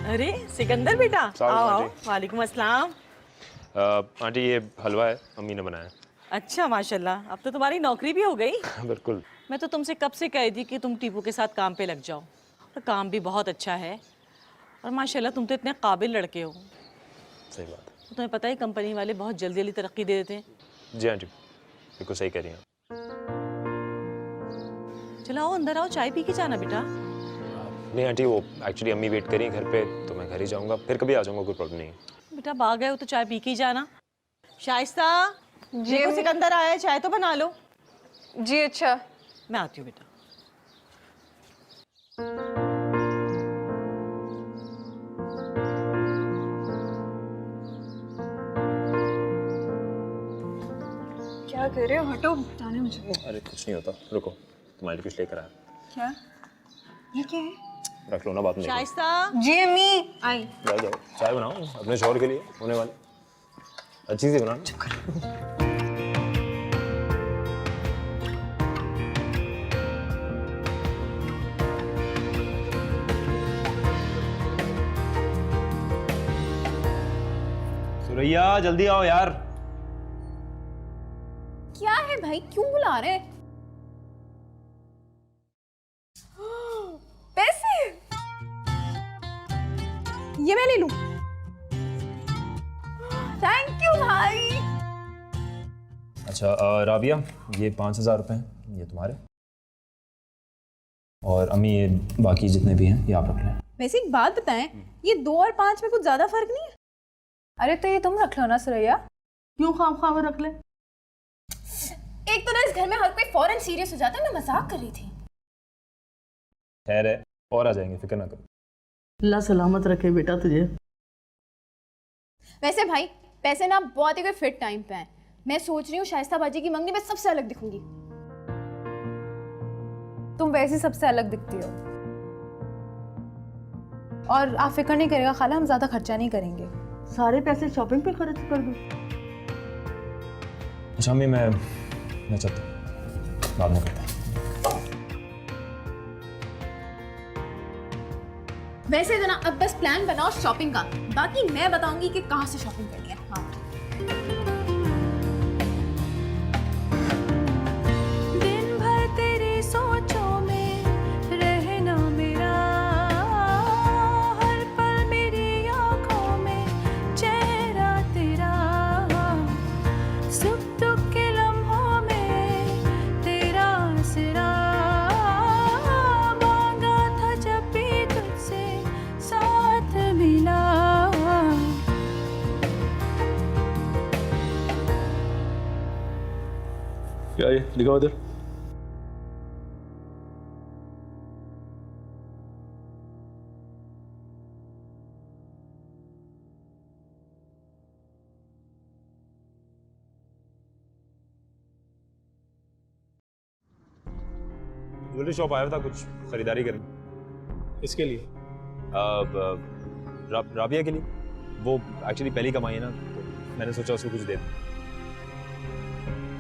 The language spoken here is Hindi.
अरे सिकंदर बेटा, आओ आओ। वालेकुम अस्सलाम। आंटी ये हलवा है, अम्मी ने बनाया। अच्छा माशाल्लाह, अब तो तुम्हारी नौकरी भी हो गई। बिल्कुल। मैं तो तुमसे कब से कही थी कि तुम टीपू के साथ काम पे लग जाओ, और काम भी बहुत अच्छा है। और माशाल्लाह तुम तो इतने काबिल लड़के हो। सही बात है। तो तुम्हें पता है कंपनी वाले बहुत जल्दी जल्दी तरक्की दे देते हैं। जी आंटी, बिल्कुल सही कह रही हैं। चलो आओ अंदर आओ, चाय पी के जाना बेटा। नहीं आंटी, वो एक्चुअली अम्मी वेट करी घर पे, तो मैं घर ही जाऊंगा, फिर कभी आ जाऊंगा, कोई प्रॉब्लम नहीं है। बेटा बाहर गए हो तो चाय पी के ही जाना। शाइस्ता जी देखो सिकंदर आया है, चाय तो बना लो। जी अच्छा। मैं आती हूँ बेटा। क्या कर रहे हो? हटो, जाने मुझे। अरे कुछ नहीं होता, रुको, तुम्हारे लिए कुछ लेकर आया। क्या? ये क्या है? रख लो ना, बात नहीं। शाइस्ता जी अम्मी आई। जाओ जाओ, चाय बनाओ अपने शौहर के लिए होने वाले, अच्छी सी बनाना। सुरैया जल्दी आओ यार। क्या है भाई, क्यों बुला रहे? पैसे ये मैं ले लूं। थैंक यू भाई। अच्छा राबिया, ये 5,000 रुपये हैं, ये तुम्हारे। और अम्मी ये बाकी जितने भी हैं ये आप रख लें। वैसे एक बात बताएं, ये 2 और 5 में कुछ ज्यादा फर्क नहीं है? अरे तो ये तुम रख लो ना सुरैया। क्यों खाम खाम रख ले? एक तो ना इस घर में हर कोई फौरन सीरियस हो जाता है, मैं मजाक कर रही थी। खैर है, और आ जाएंगे, फिक्र ना करो। अल्लाह सलामत रखे बेटा तुझे। वैसे भाई पैसे ना बहुत ही कोई फिट टाइम पे हैं। मैं सोच रही हूँ शाइस्ता बाजी की मंगनी में सबसे अलग दिखूंगी। तुम वैसे सबसे अलग दिखती हो। और आप फिक्र नहीं करेगा खाला, हम ज्यादा खर्चा नहीं करेंगे। सारे पैसे शॉपिंग पे खर्च कर दूं। अच्छा अम्मी, मैं चलता हूँ, बाद में करते हैं। वैसे तो ना अब बस प्लान बनाओ शॉपिंग का, बाकी मैं बताऊंगी कि कहाँ से शॉपिंग करनी है। हाँ। दिन भर तेरी सोचों में रहना मेरा, हर पल मेरी आँखों में चेहरा तेरा, सुख दुख के लम्हों में तेरा आसरा, मांगा था जब भी तुझसे साथ मिला। क्या ये दिखाओ इधर। ज्वेलरी शॉप आया था कुछ खरीदारी करने। इसके लिए राबिया के लिए। वो एक्चुअली पहली कमाई है ना, तो मैंने सोचा उसको कुछ दे दूं।